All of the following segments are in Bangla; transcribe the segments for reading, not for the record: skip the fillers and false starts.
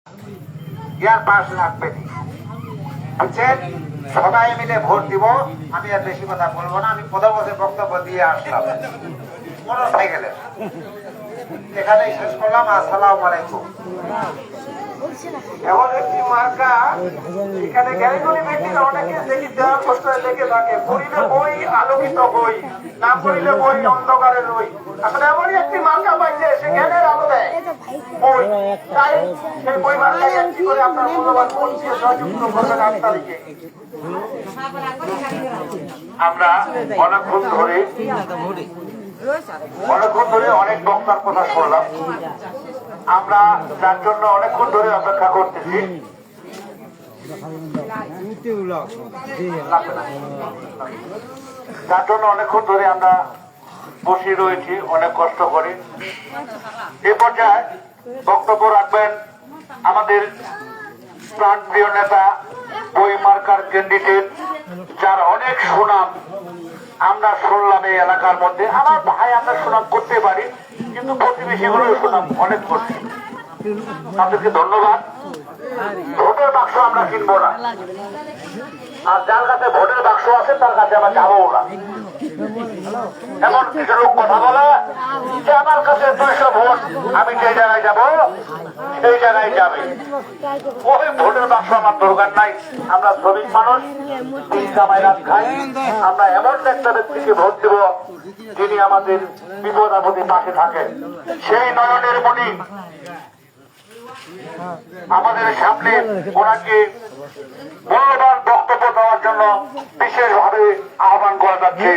ইয়ার পাশ লাগবে বুঝছেন? সবাই মিলে ভোট দিব। আমি আর বেশি কথা বলবো না, আমি পদে বসে বক্তব্য দিয়ে আসলাম মোটর সাইকেলে। এখানেই শেষ করলাম। আসসালামু আলাইকুম। এমন একটি মার্কা এখানে জ্ঞানীগুণী ব্যক্তিরা অনেকে দেখি দেওয়াল পোস্টারে লেগে থাকে, পড়িলে বই আলোকিত বই, না পড়িলে বই অন্ধকারের রই। এখন এমনই একটি মার্কা পাইছে, সে জ্ঞানের আলো দেয় বই। তাই সেই বই মার্কায় একটি করে আপনার মূল্যবান ভোট দিয়ে জয়যুক্ত করবেন 8 তারিখে। আমরা অনেকক্ষণ ধরে অনেক বক্তার কথা শুনলাম। আমরা যার জন্য অনেকক্ষণ ধরে অপেক্ষা করতেছি, তার জন্য অনেকক্ষণ ধরে আমরা বসে রয়েছি, অনেক কষ্ট করি। এই পর্যায়ে বক্তব্য রাখবেন আমাদের প্রাণপ্রিয় নেতা, বই মার্কার ক্যান্ডিডেট, যার অনেক সুনাম আমরা শুনলাম এই এলাকার মধ্যে। আমার ভাই আমরা সুনাম করতে পারি, কিন্তু প্রতিবেশীগুলো সুনাম অনেক করছে। তাদেরকে ধন্যবাদ। ভোটের বাক্স আমরা কিনবো না, আর যার কাছে ভোটের বাক্স আছে তার কাছে আমরা যাবো না। এমন কিছু লোক কথা বলে যে আমার কাছে 200 ভোট, আমি যে জায়গায় যাবো সেই জায়গায় যাবে। ওই ভোটের বাক্স আমার দরকার নাই। আমরা শ্রমিক মানুষ, দিন কামাই রাত খাই। আমরা এমন একটা ব্যক্তিকে ভোট দেব যিনি আমাদের বিপদ আপদে পাশে থাকেন। সেই নয়নের মণি আমাদের সামনে, ওনাকে মূল্যবান বক্তব্য দেওয়ার জন্য বিশেষভাবে আহ্বান করা যাচ্ছে।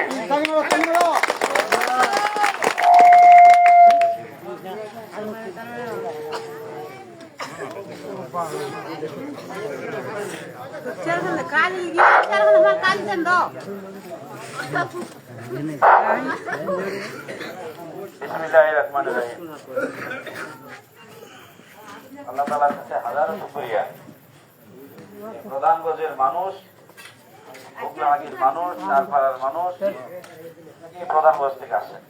আল্লাহ তাআলার কাছে হাজারো শুকরিয়া। প্রধানগঞ্জের মানুষ, বগুড়াহাটির মানুষ, চারপাড়ার মানুষ এই প্রধানগঞ্জ থেকে আসেন,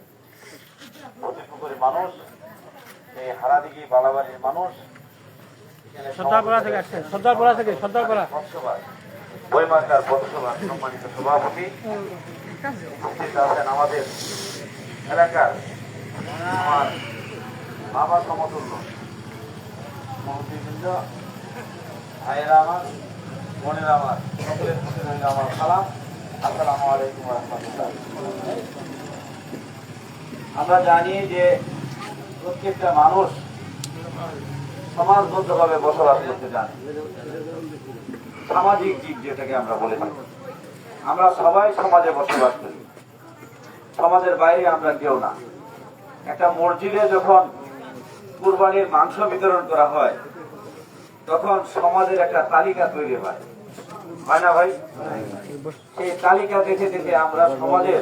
প্রতিপুকুরের মানুষ, এই হারাদিঘি বালাবাড়ির মানুষ, সর্দারপাড়া থেকে আসছেন, সর্দারপাড়া থেকে, সর্দারপাড়া বই মার্কার পৌরসভার সম্মানিত সভাপতি উপস্থিত আছেন, আমাদের এলাকার আমার বাবা সমতুল্য মন্ত্রীবৃন্দ, ভাইয়েরা আমার, বোনেরা আমার, সকলের প্রতি আমার সালাম। আসসালামু আলাইকুম ওয়া রাহমাতুল্লাহ। আমরা জানি যে প্রত্যেকটা মানুষ সমাজবদ্ধভাবে বসবাস করতে জানে। সামাজিক জীব যেটাকে আমরা বলে থাকি। আমরা সবাই সমাজে বসবাস করি, সমাজের বাইরে আমরা কেউ না। একটা মসজিদে যখন কুরবানির মাংস বিতরণ করা হয়, তখন সমাজের একটা তালিকা তৈরি হয়, হয় না ভাই? সেই তালিকা দেখে দেখে আমরা সমাজের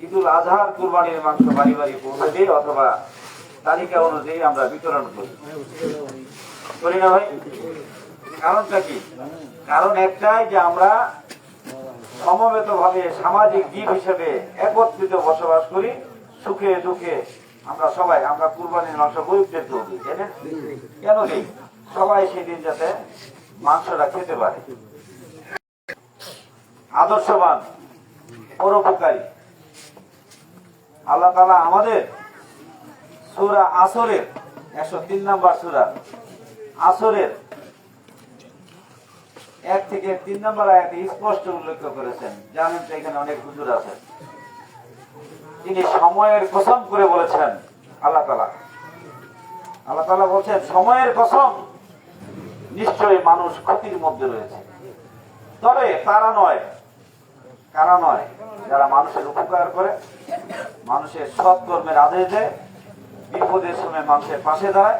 ঈদুল আজহার কুরবানির মাংস বাড়ি বাড়ি পৌঁছে দিই, অথবা তালিকা অনুযায়ী আমরা বিতরণ করি না ভাই? কারণটা কি? কারণ একটাই, যে আমরা সমবেত ভাবে সামাজিক জীব হিসেবে একত্রিত বসবাস করি, সুখে দুঃখে আমরা সবাই। আমরা কুরবানির মাংস গরিবদের দিই, তাই না? কেন দিই? সবাই সেদিন যাতে মাংসটা খেতে পারে। আদর্শবান, পরোপকারী। আল্লাহ তাআলা আমাদের সূরা আসরের 103 নম্বর সূরা আসরের 1 থেকে 3 নম্বর আয়াতে স্পষ্ট উল্লেখ করেছেন। জানেন তো, এখানে অনেক হুজুর আছেন, তিনি সময়ের কসম করে বলেছেন। আল্লাহ তাআলা বলছেন, সময়ের কসম, নিশ্চয়ই মানুষ ক্ষতির মধ্যে রয়েছে। তবে কারা নয়, যারা মানুষের উপকার করে, মানুষের সৎ কর্মের আদেশ দেয়, বিপদের সময় মানুষের পাশে দাঁড়ায়,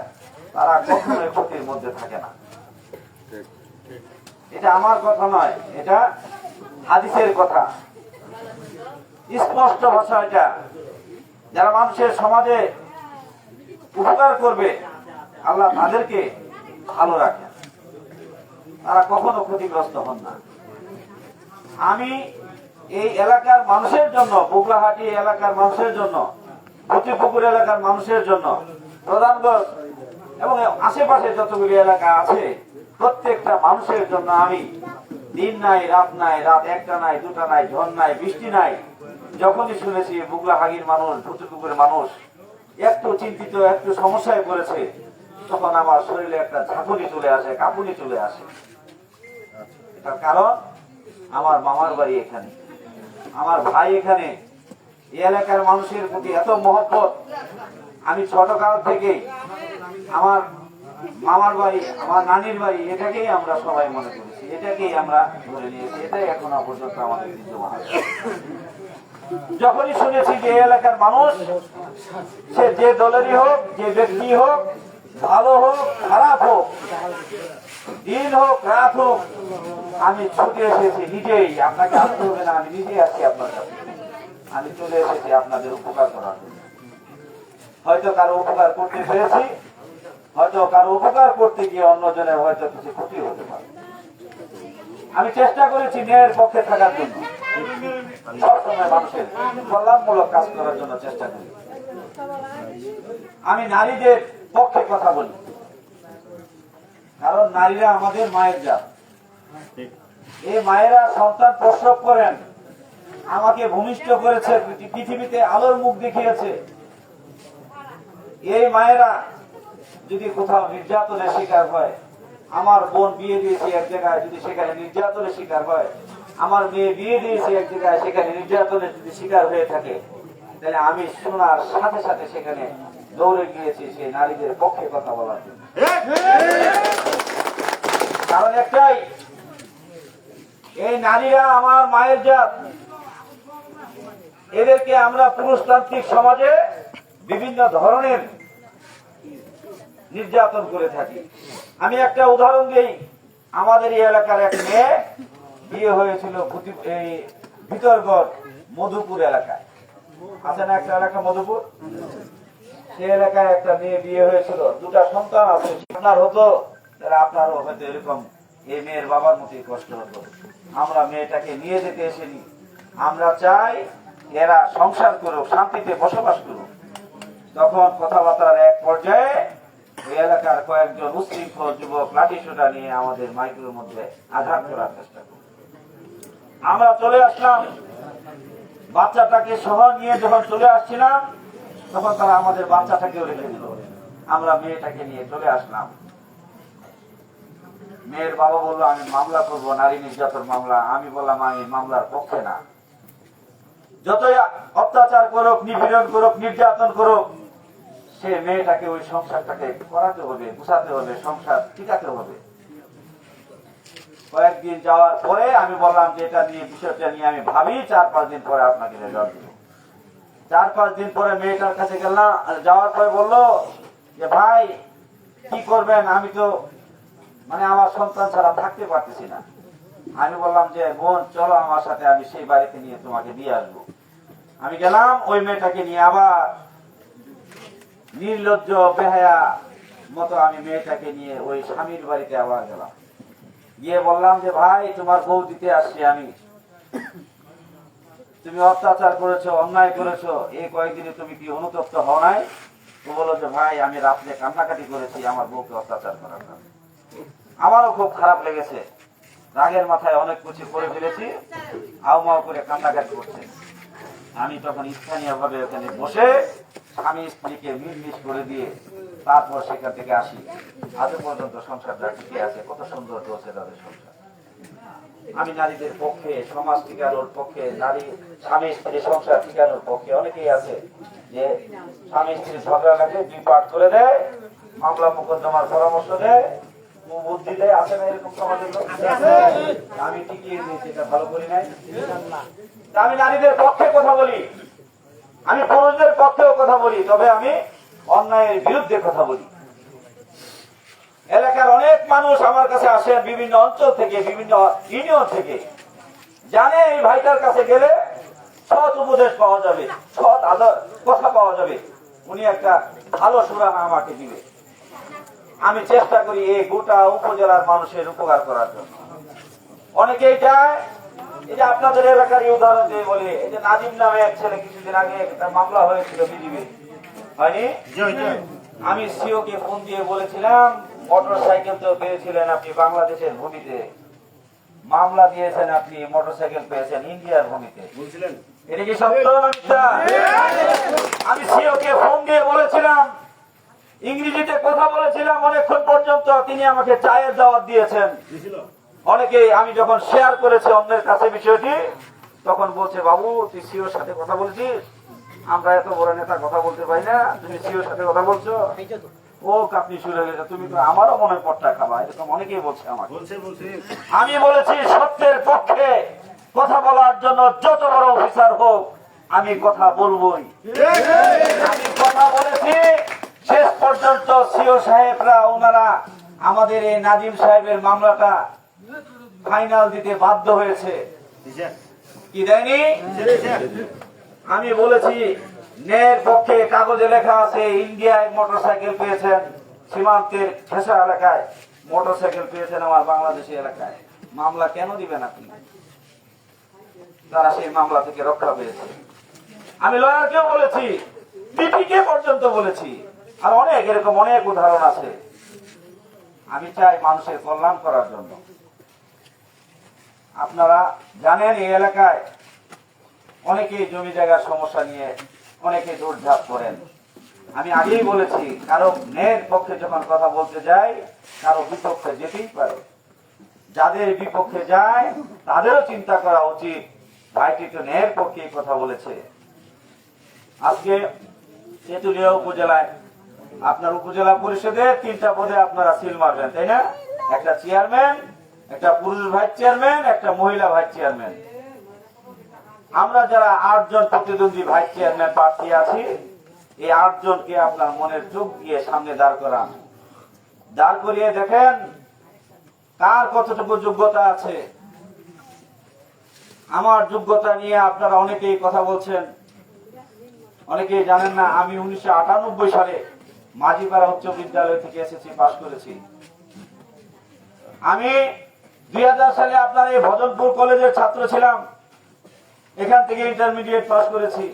তারা কখনোই ক্ষতির মধ্যে থাকে না। এটা আমার কথা নয়, এটা হাদিসের কথা, স্পষ্ট ভাষা। এটা যারা মানুষের সমাজে উপকার করবে, আল্লাহ তাদেরকে ভালো রাখেন, তারা কখনো ক্ষতিগ্রস্ত হন না। আমি এই এলাকার মানুষের জন্য, বগুড়াহাটি এলাকার মানুষের জন্য, প্রতিপুকুর এলাকার মানুষের জন্য, প্রধানগঞ্জ এবং আশেপাশে যতগুলি এলাকা আছে প্রত্যেকটা মানুষের জন্য আমি দিন নাই, রাত একটা নাই, দুটা নাই, ঝড় নাই, বৃষ্টি নাই, যখনই শুনেছি বুগলাহাগির মানুষ, ভুতুপুকুরের মানুষ একটু চিন্তিত, একটু সমস্যায় পড়েছে, তখন আমার শরীরে একটা ঝাঁকুনি চলে আসে, কাঁপুনি চলে আসে। এটার কারণ আমার মামার বাড়ি এখানে, আমার ভাই এখানে, এই এলাকার মানুষের প্রতি এত মহব্বত। আমি ছোটকাল থেকে আমার মামার বাড়ি, আমার নানির বাড়ি, এটাকেই আমরা সবাই মনে করেছি, এটাকেই আমরা ধরে নিয়েছি, এটাই এখনো পর্যন্ত আমাদের বিদ্যমান আছে। যখনই শুনেছি যে এই এলাকার মানুষ, সে যে দলেরই হোক, যে ব্যক্তি হোক, ভালো হোক খারাপ হোক, দিন হোক রাত হোক, আমি ছুটে এসেছি নিজেই। আপনাকে আসতে হবে না, আমি নিজেই আছি আপনার কাছে। আমি চলে এসেছি আপনাদের উপকার করার জন্য। হয়তো কারো উপকার করতে পেরেছি, হয়তো কারো উপকার করতে গিয়ে অন্যজনের হয়তো কিছু ক্ষতি হতে পারে। আমি চেষ্টা করেছি ন্যায়ের পক্ষে থাকার জন্য, সবসময় মানুষের কল্যাণমূলক কাজ করার জন্য চেষ্টা করি। আমি নারীদের পক্ষে কথা বলি, কারণ নারীরা আমাদের মায়ের জাত। এই মায়েরা সন্তান প্রসব করেন, আমাকে ভূমিষ্ঠ করেছে, পৃথিবীতে আলোর মুখ দেখিয়েছে। এই মায়েরা যদি কোথাও নির্যাতনের শিকার হয়, আমার বোন বিয়ে দিয়েছে এক জায়গায়, যদি সেখানে নির্যাতনের শিকার হয়, আমার মেয়ে বিয়ে দিয়েছে এক জায়গায়, সেখানে নির্যাতনের যদি শিকার হয়ে থাকে, তাহলে আমি শোনার সাথে সাথে সেখানে দৌড়ে গিয়েছি সেই নারীদের পক্ষে কথা বলার জন্য। কারণ একটাই, এই নারীরা আমার মায়ের জাত। এদেরকে আমরা পুরুষতান্ত্রিক সমাজে বিভিন্ন ধরনের নির্যাতন করে থাকি। আমি একটা উদাহরণ দিই। আমাদের এই এলাকার এক মেয়ে বিয়ে হয়েছিল এই ভিতরগড় মধুপুর এলাকায়, আছে না একটা এলাকা মধুপুর, সেই এলাকায় একটা মেয়ে বিয়ে হয়েছিল, দুটা সন্তান আছে। আপনার হতো, আপনারও হয়তো এরকম এই মেয়ের বাবার মতোই কষ্ট হতো। আমরা মেয়েটাকে নিয়ে যেতে এসেনি, আমরা চাই এরা সংসার করুক, শান্তিতে বসবাস করুক। তখন কথাবার্তার এক পর্যায়ে এই এলাকার কয়েকজন উশৃঙ্খল যুবক লাঠি সোটা নিয়ে আমাদের মাইকের মধ্যে আঘাত করার চেষ্টা করল। আমরা চলে আসলাম, বাচ্চাটাকে সহ নিয়ে যখন চলে আসছিলাম, তখন তারা আমাদের বাচ্চাটাকেও রেখে দিল। আমরা মেয়েটাকে নিয়ে চলে আসলাম। মেয়ের বাবা বললো আমি মামলা করবো, নারী নির্যাতন মামলা। আমি বললাম আমি মামলার পক্ষে না। যতই অত্যাচার করুক, নিপীড়ন করুক, নির্যাতন করুক, সে মেয়েটাকে ওই সংসারটাকে করাতে হবে, গুছাতে হবে, সংসার টিকাতে হবে। কয়েকদিন যাওয়ার পরে আমি বললাম যে এটা নিয়ে, বিষয়টা নিয়ে আমি ভাবি, 4-5 দিন পরে আপনাকে রেজাল্ট দেব। 4-5 দিন পরে মেয়েটার কাছে গেলাম, যাওয়ার পরে বললো যে ভাই কি করবেন, আমি তো আমার সন্তান ছাড়া থাকতে পারতেছি না। আমি বললাম যে বোন চলো আমার সাথে, আমি সেই বাড়িতে নিয়ে তোমাকে দিয়ে আসবো। আমি গেলাম ওই মেয়েটাকে নিয়ে, আবার নির্লজ্জ বেহায়া মতো আমি মেয়েটাকে নিয়ে ওই স্বামীর বাড়িতে আবার গেলাম। গিয়ে বললাম যে ভাই তোমার বউ দিতে আসছি আমি, তুমি অত্যাচার করেছো, অন্যায় করেছো, এই কয়েকদিনে তুমি কি অনুতপ্ত হও নাই? তো বলো যে ভাই আমি রাত্রে কান্নাকাটি করেছি আমার বউকে অত্যাচার করার জন্য। আমারও খুব খারাপ লেগেছে, রাগের মাথায় অনেক কিছু করে ফেলেছি, আউমাউ করে কান্নাকাটি করছে। আমি তখন স্থানীয় ভাবে ওখানে বসে স্বামী স্ত্রীকে মিলমিশ করে দিয়ে তারপর সেখান থেকে আসি। আজও পর্যন্ত সংসারটা টিকে আছে, কত সুন্দর চলছে তাদের সংসার। আমি নারীদের পক্ষে, সমাজ টিকানোর পক্ষে, নারী স্বামী স্ত্রী সংসার টিকানোর পক্ষে। অনেকেই আছে যে স্বামী স্ত্রী ঝগড়া লাগে 2 পার্ট করে দেয়, মামলা মোকদ্দমার পরামর্শ দেয়, বুদ্ধি দেয়, আছে না এরকম সমাজের লোক? আমি টিকিয়ে দিয়েছি, এটা ভালো করি নাই। আমি নারীদের পক্ষে কথা বলি, আমি পুরুষদের পক্ষেও কথা বলি, তবে আমি অন্যায়ের বিরুদ্ধে কথা বলি। এলাকার অনেক মানুষ আমার কাছে আসে, বিভিন্ন অঞ্চল থেকে, বিভিন্ন ইউনিয়ন থেকে, জানে এই ভাইটার কাছে গেলে সৎ উপদেশ পাওয়া যাবে, সৎ আদর কথা পাওয়া যাবে, উনি একটা ভালো সুরাম আমাকে দিবে। আমি চেষ্টা করি এই গোটা উপজেলার মানুষের উপকার করার জন্য। অনেকেই চায়, এই যে আপনাদের এলাকার উদাহরণ দিয়ে বলি, এই যে নাজিম নামে এক ছেলে কিছুদিন আগে একটা মামলা হয়েছিল বিজিবি, হয়নি? আমি সিওকে ফোন দিয়ে বলেছিলাম মোটরসাইকেল তো পেয়েছিলেন আপনি বাংলাদেশের ভূমিতে, মামলা দিয়েছেন আপনি মোটরসাইকেল পেয়েছেন ইন্ডিয়ার ভূমিতে, বলছিলেন এটা কি সত্য না মিথ্যা? আমি সিওকে ফোন দিয়ে বলেছিলাম, ইংরেজিতে কথা বলেছিলাম অনেকক্ষণ পর্যন্ত, তিনি আমাকে চায়ের দাওয়াত দিয়েছেন। অনেকে আমি যখন শেয়ার করেছি অন্যের কাছে বিষয়টি, তখন বলছে বাবু তুই সিওর সাথে কথা বলছিস, আমরা এত বড় নেতা কথা বলতে পারি না, তুমি সিওর সাথে কথা বলছো, ও আপনি শুরু হয়ে তুমি তো আমারও মনে পট্টা খাবা, এরকম অনেকেই বলছে আমাকে। আমি বলেছি সত্যের পক্ষে কথা বলার জন্য যত বড় অফিসার হোক আমি কথা বলবোই। আমি কথা বলেছি, শেষ পর্যন্ত সিও সাহেবরা ওনারা আমাদের এই নাজিম সাহেবের মামলাটা ফাইনাল দিতে বাধ্য হয়েছে। কি দেয়নি? আমি বলেছি ন্যায়ের পক্ষে কাগজে লেখা আছে ইন্ডিয়ায় মোটরসাইকেল পেয়েছেন, সীমান্তের ঘেঁষা এলাকায় মোটরসাইকেল পেয়েছেন আমার বাংলাদেশি এলাকায়, মামলা কেন দিবেন আপনি? তারা সেই মামলা থেকে রক্ষা পেয়েছে। আমি লয়ারকেও বলেছি, পিপিকে পর্যন্ত বলেছি, আর অনেক এরকম অনেক উদাহরণ আছে। আমি চাই মানুষের কল্যাণ করার জন্য। আপনারা জানেন এই এলাকায় অনেকেই জমি জায়গার সমস্যা নিয়ে অনেকে দৌড়ঝাঁপ করেন। আমি আগেই বলেছি কারো ন্যায়ের পক্ষে যখন কথা বলতে যাই কারো বিপক্ষে যেতেই পারে, যাদের বিপক্ষে যায় তাদেরও চিন্তা করা উচিত, ভাইটি তো ন্যায়ের পক্ষে কথা বলেছে। আজকে তেঁতুলিয়া উপজেলায় আপনার উপজেলা পরিষদে 3টা পদে আপনারা সিল মারবেন, তাই না? একটা চেয়ারম্যান, একটা পুরুষ ভাইস চেয়ারম্যান, একটা মহিলা ভাইস চেয়ারম্যান। আমরা যারা 8 জন প্রতিদ্বন্দ্বী ভাইস চেয়ারম্যান প্রার্থী আছি, এই 8 জনকে আপনার মনের চোখ দিয়ে সামনে দাঁড় করান, দাঁড় করিয়ে দেখেন কার কতটুকু যোগ্যতা আছে। আমার যোগ্যতা নিয়ে আপনারা অনেকেই কথা বলছেন, অনেকেই জানেন না আমি 1998 সালে মাঝিপাড়া উচ্চ বিদ্যালয় থেকে এসএসসি পাস করেছি। আমি 2000 সালে আপনার এই ভজনপুর কলেজের ছাত্র ছিলাম, এখান থেকে ইন্টারমিডিয়েট পাস করেছি।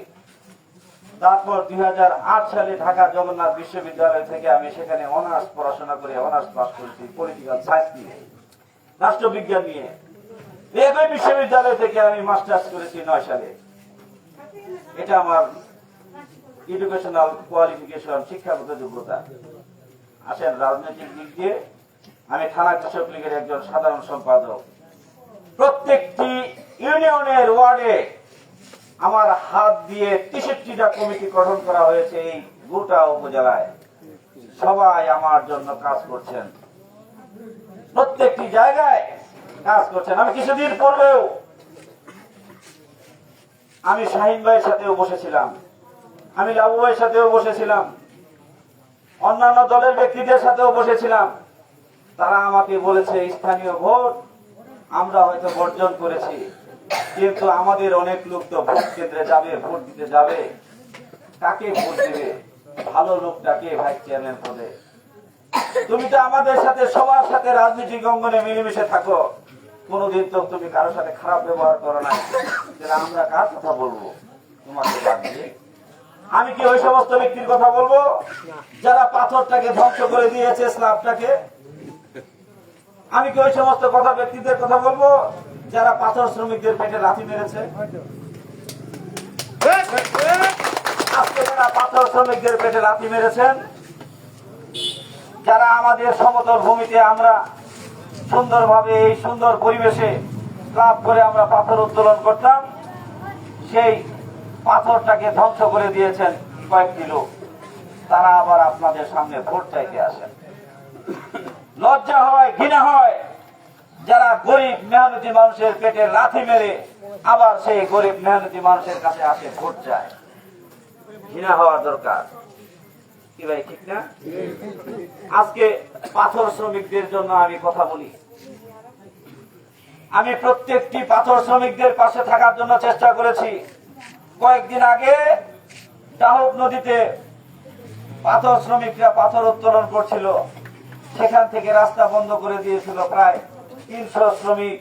তারপর 2008 সালে ঢাকা জগন্নাথ বিশ্ববিদ্যালয় থেকে আমি সেখানে অনার্স পড়াশোনা করে অনার্স পাস করেছি পলিটিক্যাল সায়েন্স নিয়ে, রাষ্ট্রবিজ্ঞান নিয়ে। একই বিশ্ববিদ্যালয় থেকে আমি মাস্টার্স করেছি 9 সালে। এটা আমার এডুকেশনাল কোয়ালিফিকেশন, শিক্ষাগত যোগ্যতা। আসেন রাজনৈতিক দিক দিয়ে আমি থানা কৃষক লীগের একজন সাধারণ সম্পাদক। প্রত্যেকটি ইউনিয়নের ওয়ার্ডে আমার হাত দিয়ে 63টা কমিটি গঠন করা হয়েছে এই গোটা উপজেলায়। সবাই আমার জন্য কাজ করছেন, প্রত্যেকটি জায়গায় কাজ করছেন। আমি কিছুদিন পূর্বেও আমি শাহিন ভাইয়ের সাথেও বসেছিলাম, আমি লাবু ভাইয়ের সাথেও বসেছিলাম, অন্যান্য দলের ব্যক্তিদের সাথেও বসেছিলাম। তারা আমাকে বলেছে স্থানীয় ভোট আমরা হয়তো বর্জন করেছি, কিন্তু আমাদের অনেক লোক তো ভোট কেন্দ্রে যাবে, ভোট দিতে যাবে, কাকে ভোট দিবে? ভালো লোকটাকে ভাইস চেয়ারম্যান পদে। তুমি তো আমাদের সাথে সবার সাথে রাজনৈতিক অঙ্গনে মিলেমিশে থাকো, কোনোদিন তো তুমি কারোর সাথে খারাপ ব্যবহার করো না, আমরা কার কথা বলবো তোমাকে বাদ দিয়ে? আমি কি ওই সমস্ত ব্যক্তির কথা বলবো যারা পাথরটাকে ধ্বংস করে দিয়েছে, স্ল্যাবটাকে? আমি কি ওই সমস্ত কথা ব্যক্তিদের কথা বলবো যারা পাথর শ্রমিকদের পেটে লাথি মেরেছে? আজকে যারা পাথর শ্রমিকদের পেটে লাথি মেরেছেন, যারা আমাদের সমতল ভূমিতে আমরা সুন্দরভাবে এই সুন্দর পরিবেশে ক্লাব করে আমরা পাথর উত্তোলন করতাম, সেই পাথরটাকে ধ্বংস করে দিয়েছেন কয়েকটি লোক। তারা আবার আপনাদের সামনে ভোট চাইতে আসেন। লজ্জা হয়, ঘৃণা হয় যারা গরিব মেহনতি মানুষের পেটে লাথি মেরে আবার সেই গরিব মেহনতি মানুষের কাছে আসে ভোট চায়। ঘৃণা হওয়ার দরকার, কি ভাই ঠিক না? আজকে পাথর শ্রমিকদের জন্য আমি কথা বলি, আমি প্রত্যেকটি পাথর শ্রমিকদের পাশে থাকার জন্য চেষ্টা করেছি। কয়েকদিন আগে ডাহুক নদীতে পাথর শ্রমিকরা পাথর উত্তোলন করছিল, সেখান থেকে রাস্তা বন্ধ করে দিয়েছিল। প্রায় 300 শ্রমিক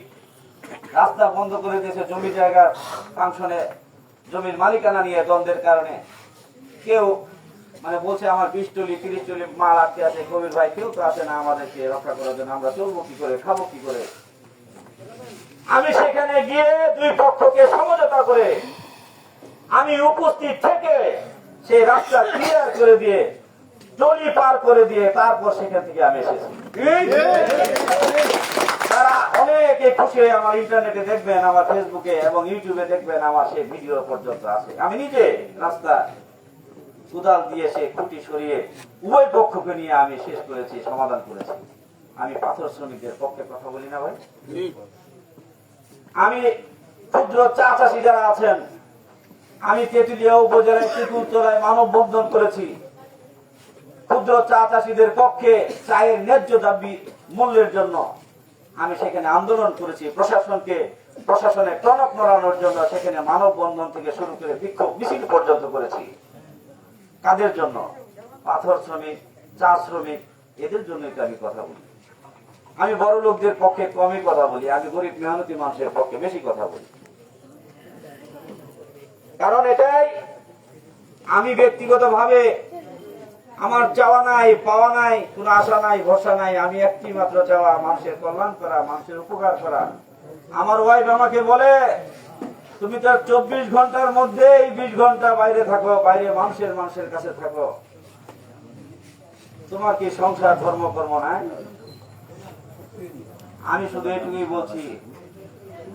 রাস্তা বন্ধ করে দিয়েছে জমি জায়গার ফাংশনে, জমির মালিকানা নিয়ে দ্বন্দ্বের কারণে। কেউ মানে বলছে আমার 20 টলি 30 টলি মাল আটকে আছে, কবির ভাই কেউ তো আসে না আমাদেরকে রক্ষা করার জন্য, আমরা চলবো কি করে, খাবো কি করে। আমি সেখানে গিয়ে দুই পক্ষকে সমঝোতা করে আমি উপস্থিত থেকে সেই রাস্তা ক্লিয়ার করে দিয়ে টলি পার করে দিয়ে তারপর সেখান থেকে আমি এসেছি। তারা অনেকে খুশি হয়ে আমার ইন্টারনেটে দেখবেন, আমার ফেসবুকে এবং ইউটিউবে দেখবেন, আমার সেই ভিডিও পর্যন্ত আছে। আমি নিজে রাস্তা কোদাল দিয়ে সে খুঁটি সরিয়ে উভয় পক্ষকে নিয়ে আমি শেষ করেছি, সমাধান করেছি। আমি পাথর শ্রমিকদের পক্ষে কথা বলি না ভাই। আমি ক্ষুদ্র চা চাষি যারা আছেন, আমি তেঁতুলিয়া উপজেলায় তেঁতুলতলায় মানববন্ধন করেছি ক্ষুদ্র চা চাষীদের পক্ষে চায়ের ন্যায্য দাবি মূল্যের জন্য। আমি সেখানে আন্দোলন করেছি, প্রশাসনের টনক নড়ানোর জন্য সেখানে মানববন্ধন থেকে শুরু করে বিক্ষোভ মিছিল পর্যন্ত করেছি। কাদের জন্য? পাথর শ্রমিক, চা শ্রমিক, এদের জন্যই তো আমি কথা বলি। আমি বড় লোকদের পক্ষে কমই কথা বলি, আমি গরিব মেহনতি মানুষের পক্ষে বেশি কথা বলি। কারণ এটাই, আমি ব্যক্তিগতভাবে আমার চাওয়া নাই, পাওয়া নাই, কোনো আশা নাই, ভরসা নাই। আমি একটি মাত্র চাওয়া, মানুষের কল্যাণ করা, মানুষের উপকার করা। আমার ওয়াইফ আমাকে বলে, তুমি তো 24 ঘন্টার মধ্যে এই 20 ঘন্টা বাইরে থাকো, বাইরে মানুষের কাছে থাকো, তোমার কি সংসার ধর্মকর্ম নাই? আমি শুধু এটুকুই বলছি,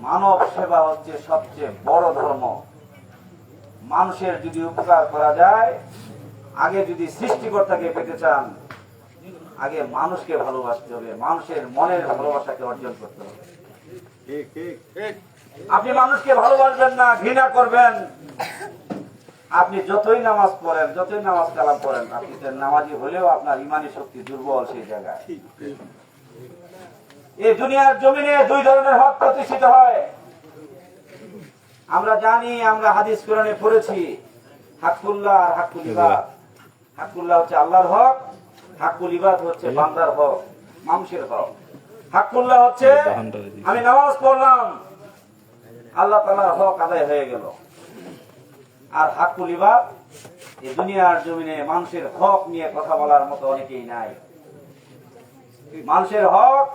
মানব সেবা হচ্ছে সবচেয়ে বড় ধর্ম। মানুষের যদি উপকার করা যায়, আগে যদি সৃষ্টিকর্তাকে পেতে চান, আগে মানুষকে ভালোবাসতে হবে, মানুষের মনের ভালোবাসাকে অর্জন করতে হবে। আপনি মানুষকে ভালোবাসবেন না, ঘৃণা করবেন, আপনি যতই নামাজ পড়েন, যতই নামাজ কালাম পড়েন, আপনি নামাজি হলেও আপনার ইমানি শক্তি দুর্বল সেই জায়গায়। এই দুনিয়ার জমিনে দুই ধরনের হক প্রতিষ্ঠিত হয়। আমরা জানি, আমরা হাদিস কোরআনে পড়েছি, হাক্কুল্লাহ আর হাক্কুল ইবাদ। হাক্কুল্লাহ হচ্ছে আল্লাহর হক, হাক্কুল ইবাদ হচ্ছে বান্দার হক, মানুষের হক। হাক্কুল্লাহ হচ্ছে আমি নামাজ পড়লাম, আল্লাহ তাআলার হক আদায় হয়ে গেল। আর হাক্কুল ইবাদ, এই দুনিয়ার জমিনে মানুষের হক নিয়ে কথা বলার মতো অনেকেই নাই। মানুষের হক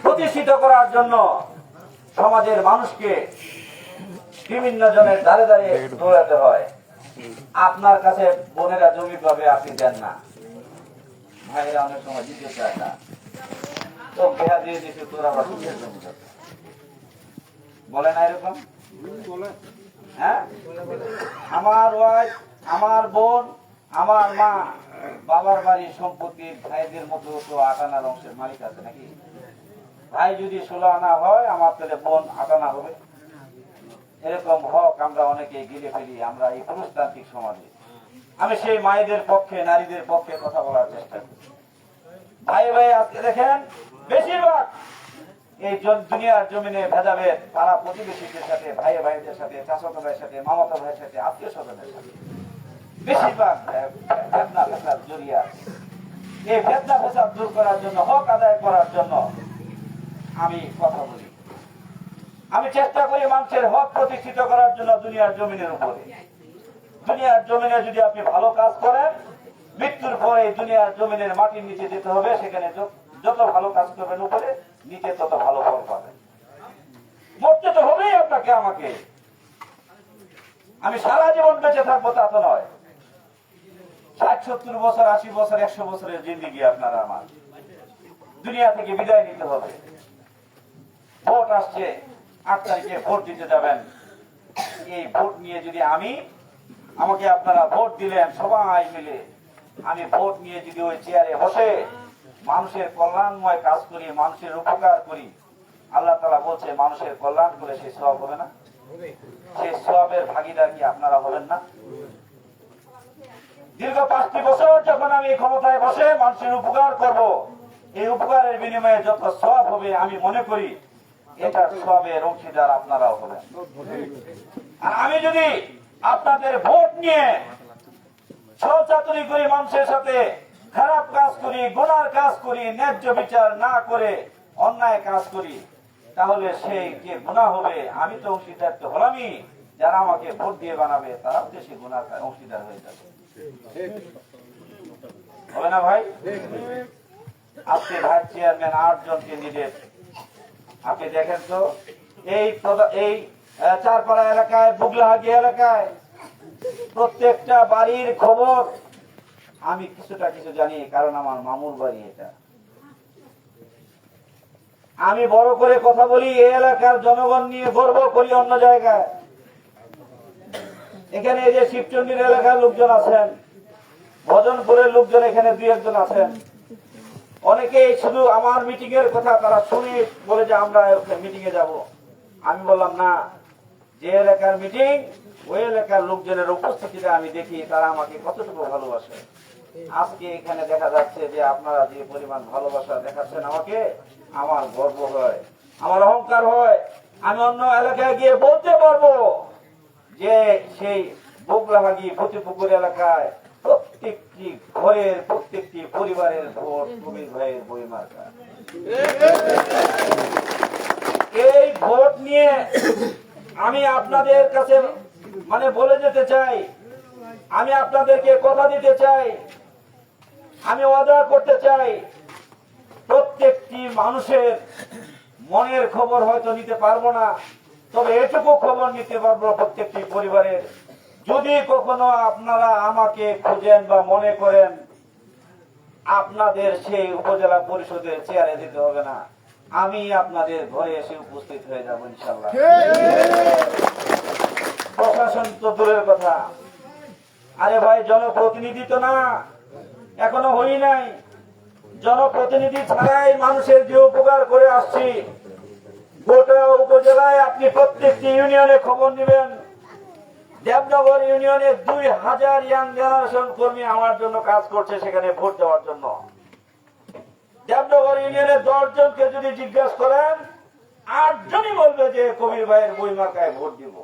প্রতিষ্ঠিত করার জন্য সমাজের মানুষকে বিভিন্ন জনের ধারে ধারে দৌড়াতে হয়। আপনার কাছে বোনেরা জমি পাবে, আপনি দেন না, ভাইয়েরা অনেক সময় দিতে চায় না, তো বেহা দিয়ে দিতে তোরা আবার সুখের জমি পাবে। বলে না এরকম? হ্যাঁ, আমার ওয়াইফ, আমার বোন, আমার মা, বাবার বাড়ির সম্পত্তি ভাইদের মতো তো 8 আনার অংশের মালিক আছে নাকি? ভাই যদি 16 আনা হয়, আমার তাহলে বোন 8 আনা হবে। এরকম হক আমরা অনেকে গিলে ফেলি আমরা এই পুরুষতান্ত্রিক সমাজে। আমি সেই মায়েদের পক্ষে, নারীদের পক্ষে কথা বলার চেষ্টা করি। ভাই ভাই আজকে দেখেন, বেশিরভাগ এই দুনিয়ার জমিনে ভেদাভেদ পাড়া প্রতিবেশীদের সাথে, ভাই ভাইদের সাথে, চাচাতো ভাইয়ের সাথে, মামাতো ভাইয়ের সাথে, আত্মীয় স্বজনের সাথে বেশিরভাগ ফেতনা ফেসাদ জড়িয়ে আছে। এই ফেতনা ফেসাদ দূর করার জন্য, হক আদায় করার জন্য আমি কথা বলি। আমি চেষ্টা করি মানুষের হক প্রতিষ্ঠিত করার জন্য দুনিয়ার জমিনের উপরে। দুনিয়ার জমিনে যদি আপনি ভালো কাজ করেন, মৃত্যুর পরে দুনিয়ার জমিনের মাটির নিচে যেতে হবে, সেখানে যত ভালো কাজ করবেন উপরে, নিচে তত ভালো ফল পাবেন। মরতে তো হবেই আপনাকে আমাকে। আমি সারা জীবন বেঁচে থাকবো তা তো নয়। 60-70 বছর, 80 বছর, 100 বছরের জিন্দেগি আপনারা আমার। দুনিয়া থেকে বিদায় নিতে হবে। ভোট আসছে, 8 তারিখে ভোট দিতে যাবেন। এই ভোট নিয়ে যদি আমাকে আপনারা ভোট দিলেন সবাই মিলে, আমি ভোট নিয়ে যদি ওই চেয়ারে বসে মানুষের কল্যাণময় কাজ করি, মানুষের উপকার করি, আল্লাহ তাআলা বলছে মানুষের কল্যাণ করে সেই সওয়াব হবে না? সেই সওয়াবের ভাগীদার কি আপনারা হবেন না? দীর্ঘ 5টি বছর যখন আমি ক্ষমতায় বসে মানুষের উপকার করব, এই উপকারের বিনিময়ে যত সওয়াব হবে, আমি মনে করি এটা সওয়াবের অংশীদার আপনারাও হবেন। আর আমি যদি আপনাদের ভোট নিয়ে ছলচাতুরি করি, মানুষের সাথে খারাপ কাজ করি, গুনার কাজ করি, ন্যায্য বিচার না করে অন্যায় কাজ করি, তাহলে সেই যে গুনাহ হবে, আমি তো অংশীদার তো হলামই, যারা আমাকে ভোট দিয়ে বানাবে তারাও তো সেই গুনার অংশীদার হয়ে যাবে। হবে না ভাই? আজকে ভাইস চেয়ারম্যান 8 জন ক্যান্ডিডেট। আপনি দেখেন তো এই চারপাড়া এলাকায়, বুগলাহাটি এলাকায় প্রত্যেকটা বাড়ির খবর আমি কিছু জানি, কারণ আমার মামুর বাড়ি এটা। আমি বড় করে কথা বলি, এই এলাকার জনগণ নিয়ে গর্ব করি। অন্য জায়গায় এখানে এই যে শিবচন্ডীর এলাকার লোকজন আছেন, ভজনপুরের লোকজন এখানে 2-1 জন আছেন। অনেকেই শুধু আমার মিটিং এর কথা তারা শুনে বলে যে আমরা মিটিং এ যাব। আমি বললাম না, যে এলাকার মিটিং ওই এলাকার লোকজনের উপস্থিতিতে আমি দেখি তারা আমাকে কতটুকু ভালোবাসে। আজকে এখানে দেখা যাচ্ছে যে আপনারা যে পরিমাণ ভালোবাসা দেখাচ্ছেন আমাকে, আমার গর্ব হয়, আমার অহংকার হয়। আমি অন্য এলাকায় গিয়ে বলতে পারবো যে সেই বগলাহাগি ফতিপুকুর এলাকায় প্রত্যেকটি ঘরের, প্রত্যেকটি পরিবারের ভোট কবির ভাইয়ের বইমার্কা। এই ভোট নিয়ে আমি আপনাদের কাছে বলে যেতে চাই, আমি আপনাদেরকে কথা দিতে চাই, আমি ওয়াদা করতে চাই, প্রত্যেকটি মানুষের মনের খবর হয়তো নিতে পারবো না, তবে এটুকু খবর নিতে পারবো প্রত্যেকটি পরিবারের। যদি কখনো আপনারা আমাকে খুঁজেন বা মনে করেন, আপনাদের সেই উপজেলা পরিষদের চেয়ারে যেতে হবে না, আমি আপনাদের ঘরে এসে উপস্থিত হয়ে যাব ইনশাআল্লাহ। প্রশাসন তো দূরের কথা, আরে ভাই জনপ্রতিনিধি তো না, এখনো হই নাই। জনপ্রতিনিধি ছাড়াই মানুষের যে উপকার করে আসছি, গোটা উপজেলায় আপনি প্রত্যেকটি ইউনিয়নে খবর নেবেন। দেবনগর ইউনিয়নে 2000 ইয়াং জেনারেশন কর্মী আমার জন্য কাজ করছে সেখানে ভোট দেওয়ার জন্য। দেবনগর ইউনিয়নের 10 জনকে যদি জিজ্ঞাসা করেন, 8 জনই বলবে যে কবির ভাইয়ের বইমার্কায় ভোট দিব।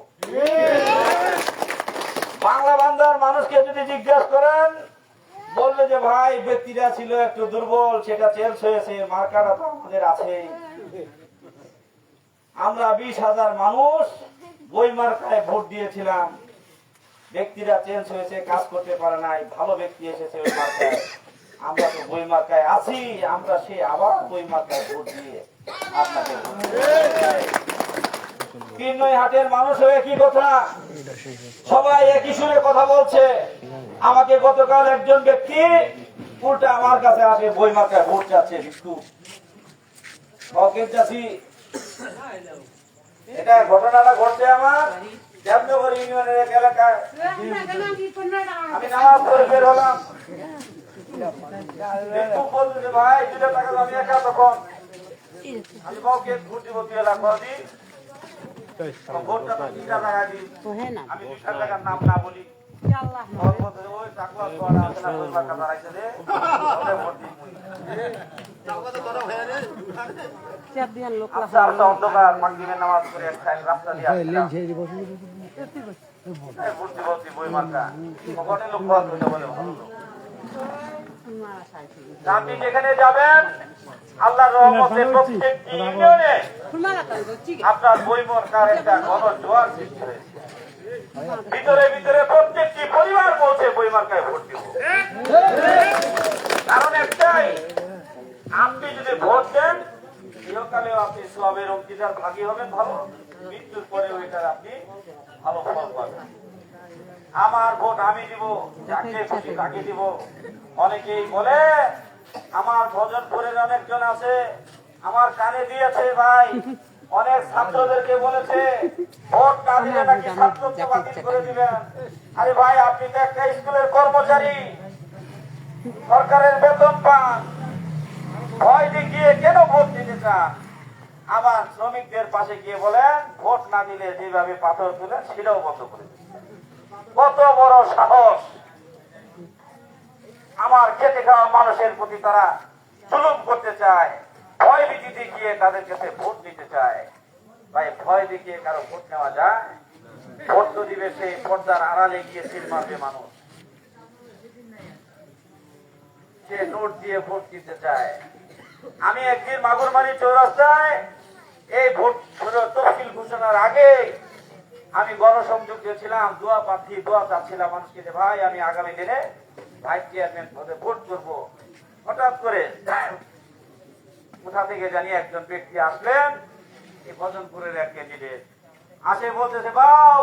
বাংলা বান্দার মানুষকে যদি জিজ্ঞাসা করেন, বলবে যে ভাই ব্যক্তিরা ছিল একটু দুর্বল, সেটা চেঞ্জ হয়েছে, মার্কাটা তো আমাদের আছে। আমরা 20,000 মানুষ বইমার্কায় ভোট দিয়েছিলাম, ব্যক্তিরা চেঞ্জ হয়েছে, কাজ করতে পারে নাই, ভালো ব্যক্তি এসেছে ওই মার্কায়। আমরা তো বইমার্কায় আছি, আমরা সে আবার বইমার্কায় ভোট দিয়ে আপনাকে হাটের মানুষ হয়ে কি কথা, সবাই একই সুরে কথা বলছে। আমাকে গতকাল একজন ব্যক্তি উল্টা আমার কাছে আসে, বইমার্কায় ভোট চাচ্ছে, এটা ঘটনাটা ঘটছে আমার দেবনগর ইউনিয়নের এক এলাকায়। আমি নামাজ পড়ে বের হলাম, ভাই 2 টাকা আমি একা, তখন আমি কাউকে ভোট দিব 2 লাখ দি, ভোটটা তো 2 টাকা দিই, আমি 2 টাকার নাম না বলি, ওই টাকা আছে না, 2 টাকা দাঁড়াইছে রে, ভোট দিই। অন্ধকার মাগরিবের নামাজ পড়ে এক সাইড রাস্তা দিয়ে আপনি যেখানে যাবেন, আল্লাহর রহমতে প্রত্যেকটি ইউনিয়নে আপনার বইমার্কার একটা গণজোয়ার সৃষ্টি হয়েছে। ভিতরে ভিতরে প্রত্যেকটি পরিবার বলছে বইমার্কায় ভোট দিব। কারণ একটাই, আপনি যদি ভোট দেন, ইহকালেও আপনি সওয়াবের অংশীদার ভাগী হবেন, ভালো, মৃত্যুর পরেও এটার আপনি ভালো ফল পাবেন। আমার ভোট আমি দিব, যাকে খুশি তাকে দিব। অনেকেই বলে, আমার ভজনপুরের অনেকজন আছে, আমার কানে দিয়েছে ভাই, অনেক ছাত্রদেরকে বলেছে ভোট না দিলে নাকি ছাত্রত্ব বাতিল করে দিবেন। আরে ভাই, আপনি তো একটা স্কুলের কর্মচারী, সরকারের বেতন পান, ভয় দেখিয়ে কেন ভোট দিতে চান? আবার শ্রমিকদের পাশে গিয়ে বলেন ভোট না দিলে যেভাবে পাথর তুলেন সেটাও বন্ধ করে দিন। কত বড় সাহস! আমার খেটে খাওয়া মানুষের প্রতি তারা জুলুম করতে চায়, ভয় ভীতি দেখিয়ে তাদের কাছে ভোট নিতে চায়। ভাই, ভয় দেখিয়ে কারো ভোট নেওয়া যায়? ভোট তো দিবে সেই পর্দার আড়ালে গিয়ে সিল মারবে মানুষ, সে নোট দিয়ে ভোট দিতে চায়। আমি একদিন মাগুরমারি চৌরাস্তায় এই ভোট তফসিল ঘোষণার আগে আমি গণসংযোগ দিয়েছিলাম, দোয়া প্রার্থী দোয়া চাচ্ছিলাম মানুষকে যে ভাই আমি আগামী দিনে ভাইস চেয়ারম্যান পদে ভোট করবো, হঠাৎ করে কোথা থেকে জানি একজন ব্যক্তি আসলেন, এই ভজনপুরের এক ক্যান্ডিডেট আসে, বলতেছে বাউ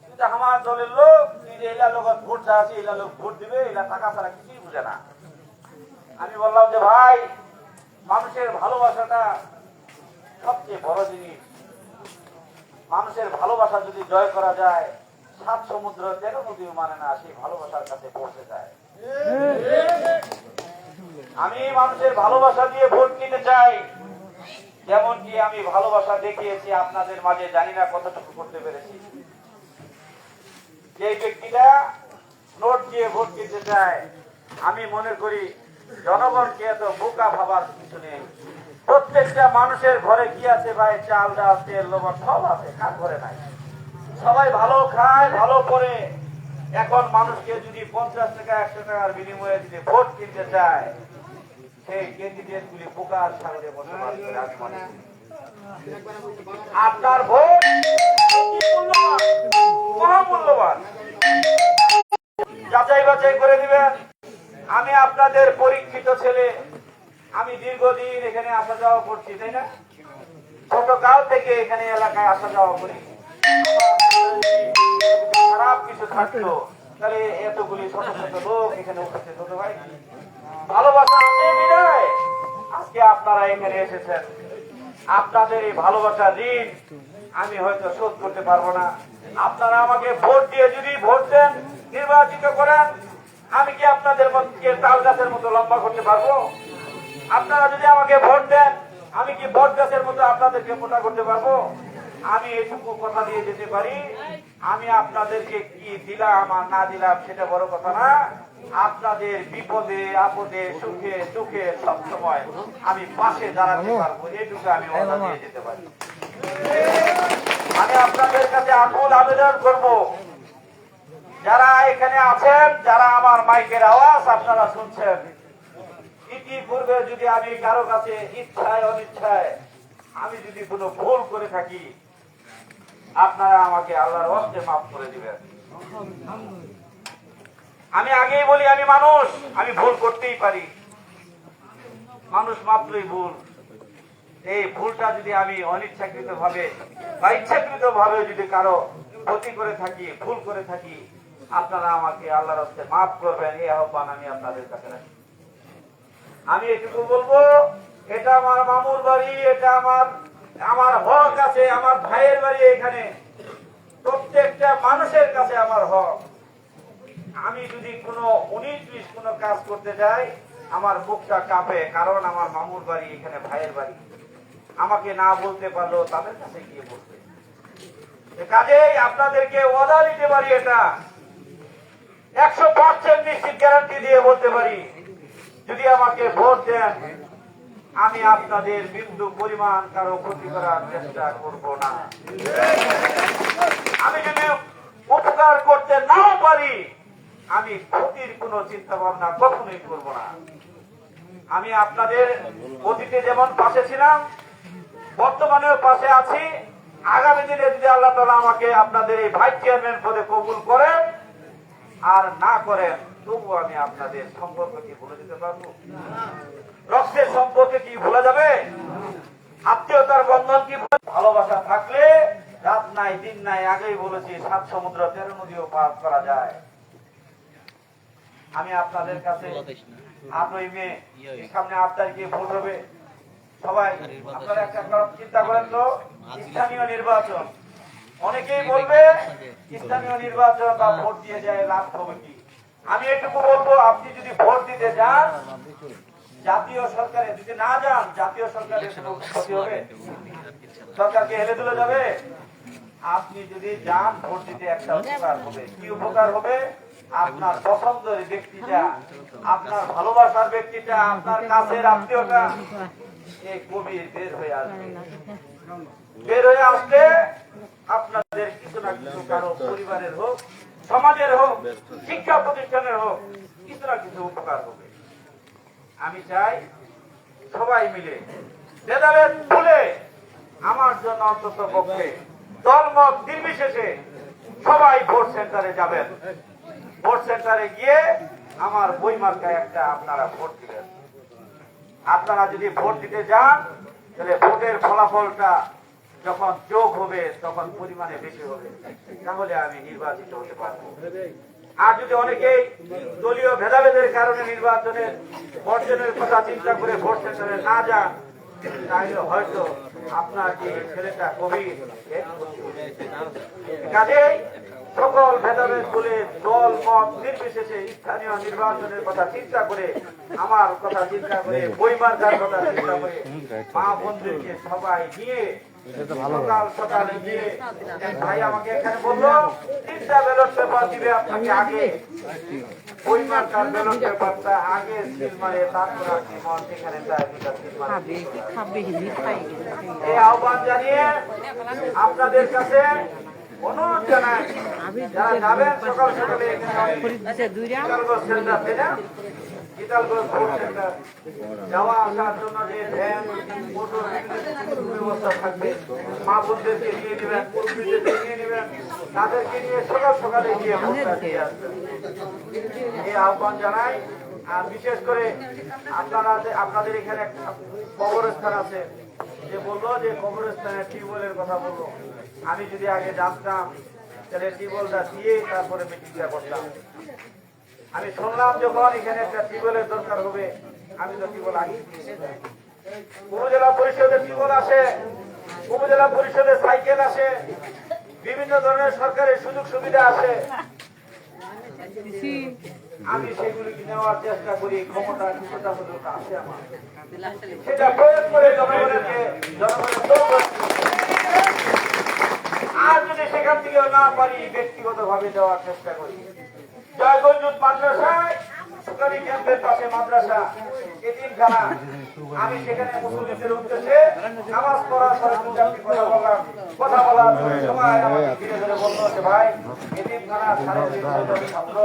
তুই তো আমার দলের লোক, তুই যে এলা লোক ভোট চাচ্ছি, এলা লোক ভোট দিবে, এলা টাকা ছাড়া কিছুই বুঝে না। আমি বললাম যে ভাই, মানুষের ভালোবাসাটা সবচেয়ে বড় জিনিস। মানুষের ভালোবাসা যদি জয় করা যায়, 7 সমুদ্র 13 নদীও মানে না, সেই ভালোবাসার কাছে পৌঁছে যায়। আমি মানুষের ভালোবাসা দিয়ে ভোট নিতে চাই, যেমন কি আমি ভালোবাসা দেখিয়েছি আপনাদের মাঝে, জানি না কতটুকু করতে পেরেছি। যে ব্যক্তিটা নোট দিয়ে ভোট দিতে চায়, আমি মনে করি জনগণকে এত বোকা ভাবার কিছু নেই। প্রত্যেকটা মানুষের ঘরে কি আছে ভাই? চাল, ডাল, তেল, লবণ সব আছে, কার ঘরে নাই? সবাই ভালো খায়, ভালো করে। এখন মানুষকে যদি 50 টাকা 100 টাকার বিনিময়ে যদি ভোট কিনতে চায়, সেই ক্যান্ডিডেট গুলি বোকার সাগরে বসবাস করে। আমি মনে করি আপনার ভোট মহামূল্যবান, যাচাই বাছাই করে দিবেন। আমি আপনাদের পরীক্ষিত ছেলে, আমি দীর্ঘদিন এখানে আসা যাওয়া করছি, তাই না? ছোটকাল থেকে এখানে এলাকায় আসা যাওয়া করি। খারাপ কিছু থাকতো তাহলে এতগুলি ছোট ছোট লোক এখানে উপস্থিত হতো ভাই। ভালোবাসা আছে বিদায় আজকে আপনারা এখানে এসেছেন। আপনাদের এই ভালোবাসার ঋণ আমি হয়তো শোধ করতে পারবো না। আপনারা আমাকে ভোট দিয়ে যদি ভোট দেন, নির্বাচিত করেন, আমি কি আপনাদের মধ্যে তাল গাছের মতো লম্বা করতে পারবো? আপনারা যদি আমাকে ভোট দেন, আমি কি বট গাছের মতো আপনাদেরকে মোটা করতে পারবো? আমি এইটুকু কথা দিয়ে যেতে পারি, আমি আপনাদেরকে কি দিলাম আর না দিলাম সেটা বড় কথা না। আপনাদের বিপদে আপদে সুখে দুঃখে সবসময় আমি পাশে দাঁড়াতে পারবো, এইটুকু আমি কথা দিয়ে যেতে পারি। আমি আপনাদের কাছে আকুল আবেদন করব, যারা এখানে আছেন, যারা আমার মাইকের আওয়াজ আপনারা শুনছেন, ইতিপূর্বে যদি আমি কারো কাছে ইচ্ছায় অনিচ্ছায় আমি যদি কোনো ভুল করে থাকি, আপনারা আমাকে আল্লাহর হস্তে মাফ করে দিবেন। আমি আগেই বলি, আমি মানুষ, আমি ভুল করতেই পারি, মানুষ মাত্রই ভুল। এই ভুলটা যদি আমি অনিচ্ছাকৃত ভাবে বা ইচ্ছাকৃত ভাবে যদি কারো ক্ষতি করে থাকি, ভুল করে থাকি, আপনারা আমাকে আল্লাহর হস্তে মাফ করবেন, এই আহ্বান আমি আপনাদের কাছে রাখি। আমি এটুকু বলবো, এটা আমার মামুর বাড়ি, এটা আমার হক আছে, আমার ভাইয়ের বাড়ি এখানে, প্রত্যেকটা মানুষের কাছে আমার হক। আমি যদি কোনো 19-20 কোনো কাজ করতে যাই, আমার বুকটা কাঁপে, কারণ আমার মামুর বাড়ি এখানে, ভাইয়ের বাড়ি। আমাকে না বলতে পারলো তাদের কাছে গিয়ে বলতে। কাজেই আপনাদেরকে ওয়াদা দিতে পারি, এটা 100% নিশ্চিত গ্যারান্টি দিয়ে বলতে পারি, যদি আমাকে ভোট দেন, আমি আপনাদের বিন্দু পরিমাণ কারো ক্ষতি করার চেষ্টা করব না। আমি যদি উপকার করতে নাও পারি, আমি ক্ষতির কোনো চিন্তা ভাবনা কখনোই করব না। আমি আপনাদের অতীতে যেমন পাশে ছিলাম, বর্তমানেও পাশে আছি। আগামী দিনে যদি আল্লাহ তাআলা আমাকে আপনাদের এই ভাইস চেয়ারম্যান পদে কবুল করেন আর না করেন, তবু আমি আপনাদের সম্পর্ক কি ভুলে যেতে পারবো? রক্তের সম্পর্কে কি ভুলা যাবে? আত্মীয়তার বন্ধন কি? ভালোবাসা থাকলে রাত নাই দিন নাই, আগেই বলেছি 7 সমুদ্র 13 নদীও পার করা যায়। আমি আপনাদের কাছে 8ই মে সামনে 8 তারিখে ভোট হবে। সবাই আপনারা একটা চিন্তা করেন তো, স্থানীয় নির্বাচন, অনেকেই বলবে স্থানীয় নির্বাচন বা ভোট দিয়ে যায় লাভ হবে কি? আমি এটুকু বলবো, আপনি যদি ভোট দিতে যান, জাতীয় সরকারে যদি না যান, জাতীয় সরকারের কোনো ক্ষতি হবে? সরকারকে হেলে তুলে যাবে? আপনি যদি যান ভোট দিতে, একটা উপকার হবে। কি উপকার হবে? আপনার পছন্দের ব্যক্তিটা, আপনার ভালোবাসার ব্যক্তিটা, আপনার কাছের আত্মীয়টা, এই কবির বের হয়ে আসবে। বের হয়ে আসলে আপনাদের কিছু না কিছু, কারো পরিবারের হোক, সমাজের হোক, শিক্ষা প্রতিষ্ঠানের হোক, কিছু না কিছু উপকার হবে। আমি চাই সবাই মিলে ভেদাভেদ ভুলে আমার জন্য অন্তত পক্ষে দলমত নির্বিশেষে সবাই ভোট সেন্টারে যাবেন। ভোট সেন্টারে গিয়ে আমার বই মার্কায় একটা আপনারা ভোট দিবেন। আপনারা যদি ভোট দিতে যান তাহলে ভোটের ফলাফলটা যখন যোগ হবে তখন পরিমাণে বেশি হবে, তাহলে আমি নির্বাচিত হতে পারবো। আর যদি অনেকেই দলীয় ভেদাভেদের কারণে নির্বাচনের বর্জনের কথা চিন্তা করে ভোট সেন্টারে না যান, তাহলে হয়তো আপনার যে ছেলেটা কবি কাজেই সকল ভেদাভেদ বলে দল মত নির্বিশেষে স্থানীয় নির্বাচনের কথা চিন্তা করে, আমার কথা চিন্তা করে, বইমার্কার কথা চিন্তা করে মা বন্ধুকে সবাই নিয়ে সকাল সকালে গিয়ে ভাই আমাকে এখানে বললো 3টা ব্যালট পেপার দিবে আপনাকে, আগে বইমার্কার ব্যালট পেপারটা আগে সিল মারে তারপর আপনি মন সেখানে এই আহ্বান জানিয়ে আপনাদের কাছে অনুরোধ জানাই, যারা যাবেন সকাল সকালে যাওয়া আসার জন্য যে ভ্যান ব্যবস্থা থাকবে, মা বোনদেরকে নিয়ে নেবেন, মুরব্বীদেরকে নিয়ে নেবেন, তাদেরকে নিয়ে সকাল সকালে গিয়ে ভোটটা দিয়ে আসবেন, এই আহ্বান জানাই। আর বিশেষ করে আপনাদের এখানে একটা কবরস্থান আছে, যে বললো যে কবরস্থানের টিউবওয়েলের কথা বললো, আমি যদি আগে জানতাম তাহলে টিউবওয়েলটা দিয়ে তারপরে মিটিংটা করতাম। আমি শুনলাম যখন এখানে একটা টিউবওয়েলের দরকার হবে, আমি তো টিউবওয়েল আগে উপজেলা পরিষদের টিউবওয়েল আসে, উপজেলা পরিষদের সাইকেল আসে, বিভিন্ন ধরনের সরকারের সুযোগ সুবিধা আসে, আমি সেগুলিকে নেওয়ার চেষ্টা করি, ক্ষমতা কিছুটা পর্যন্ত আসে আমার, সেটা প্রয়োগ করে জনগণের আর যদি সেখান থেকে না পারি ব্যক্তিগত ভাবে দেওয়ার চেষ্টা করি। জয়গঞ্জ মাদ্রাসায় সুকারি ক্যাম্পের পাশে মাদ্রাসা এতিমখানা, আমি সেখানে মুসলিমদের উদ্দেশ্যে নামাজ পড়ার পরে কথা বলার সময় আমাকে ধীরে ধীরে বললো যে ভাই এতিমখানা 350 ছাত্র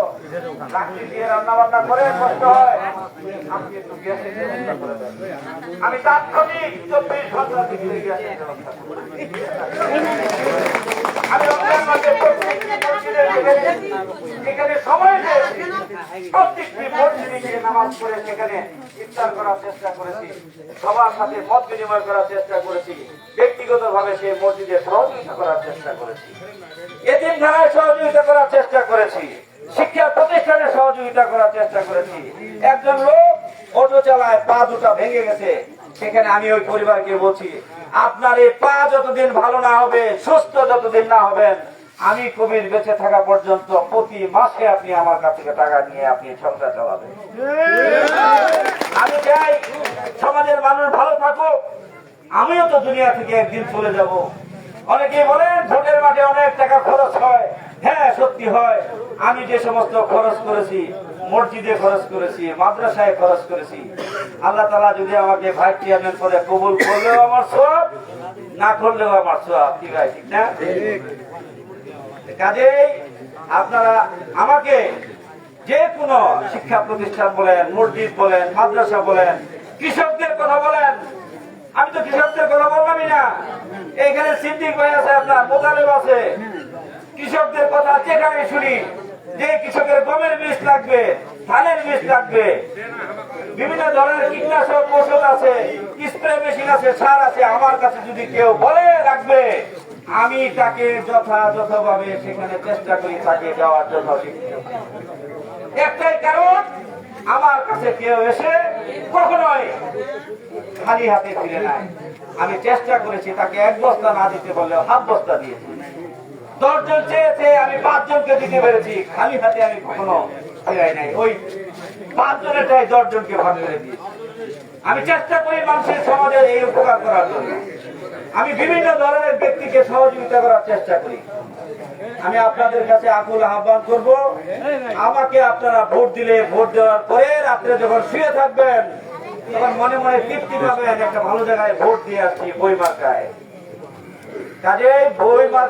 লাকড়ি দিয়ে রান্না বান্না করে কষ্ট হয়, আপনি একটু গ্যাসের ব্যবস্থা করে দেন। আমি তাৎক্ষণিক 24 ঘন্টা ভিতরে গ্যাসের ব্যবস্থা করি। আমি এখানে সময় প্রত্যেকটি মসজিদে গিয়ে নামাজ পড়ে সেখানে ইফতার করার চেষ্টা করেছি, সবার সাথে মত বিনিময় করার চেষ্টা করেছি, ব্যক্তিগত ভাবে সেই মসজিদে সহযোগিতা করার চেষ্টা করেছি, এতিমখানায় সহযোগিতা করার চেষ্টা করেছি, শিক্ষা প্রতিষ্ঠানে সহযোগিতা করার চেষ্টা করেছি। একজন লোক অটো চালায়, পা দুটা ভেঙে গেছে, সেখানে আমি ওই পরিবারকে বলছি আপনার এই পা যতদিন ভালো না হবে, সুস্থ যতদিন না হবেন, আমি কবির বেঁচে থাকা পর্যন্ত প্রতি মাসে আপনি আমার কাছ থেকে টাকা নিয়ে আপনি সংসার চালাবেন। আমি চাই সমাজের মানুষ ভালো থাকুক, আমিও তো দুনিয়া থেকে একদিন চলে যাব। অনেকেই বলেন ভোটের মাঠে অনেক টাকা খরচ হয়, হ্যাঁ সত্যি হয়। আমি যে সমস্ত খরচ করেছি, মসজিদে খরচ করেছি, মাদ্রাসায় খরচ করেছি, আল্লাহ তাআলা যদি আমাকে ভাইস চেয়ারম্যান পদে কবুল করলেও আমার সওয়াব, না করলেও আমার সওয়াব, ঠিক আছে, ঠিক না? কাজেই আপনারা আমাকে যে কোনো শিক্ষা প্রতিষ্ঠান বলেন, মসজিদ বলেন, মাদ্রাসা বলেন, কৃষকদের কথা বলেন, আমি তো কৃষকদের কথা বললামই না। এখানে সিদ্দিক ভাই আছে, আপনার মোতালেব আছে, কৃষকদের কথা যেখানে শুনি যে কৃষকের গমের বীজ লাগবে, ধানের বীজ লাগবে, বিভিন্ন ধরনের কীটনাশক ওষুধ আছে, স্প্রে মেশিন আছে, সার আছে, আমার কাছে যদি কেউ বলে রাখবে, আমি তাকে যথাযথভাবে সেখানে চেষ্টা করি তাকে দেওয়ার জন্য। একটাই কারণ, আমার কাছে কেউ এসে কখনোই খালি হাতে ফিরে নাই। আমি চেষ্টা করেছি তাকে 1 বস্তা না দিতে বললেও 1/2 বস্তা দিয়েছি। 10 জন চেয়েছে, আমি 5 জনকে দিতে পেরেছি, খালি হাতে আমি কখনো ফিরাই নাই। ওই 5 জনেরটাই 10 জনকে ভাগ করে দিয়েছি। আমি চেষ্টা করি মানুষের সমাজের এই উপকার করার জন্য। আমি বিভিন্ন ধরনের ব্যক্তিকে সহযোগিতা করার চেষ্টা করি। আমি আপনাদের কাছে আকুল আহ্বান করব, আমাকে আপনারা ভোট দিলে, ভোট দেওয়ার পরে রাত্রে যখন শুয়ে থাকবেন তখন মনে মনে তৃপ্তি পাবেন একটা ভালো জায়গায় ভোট দিয়ে আসছি, বই মার্কায়। কাজেই বই মার্কা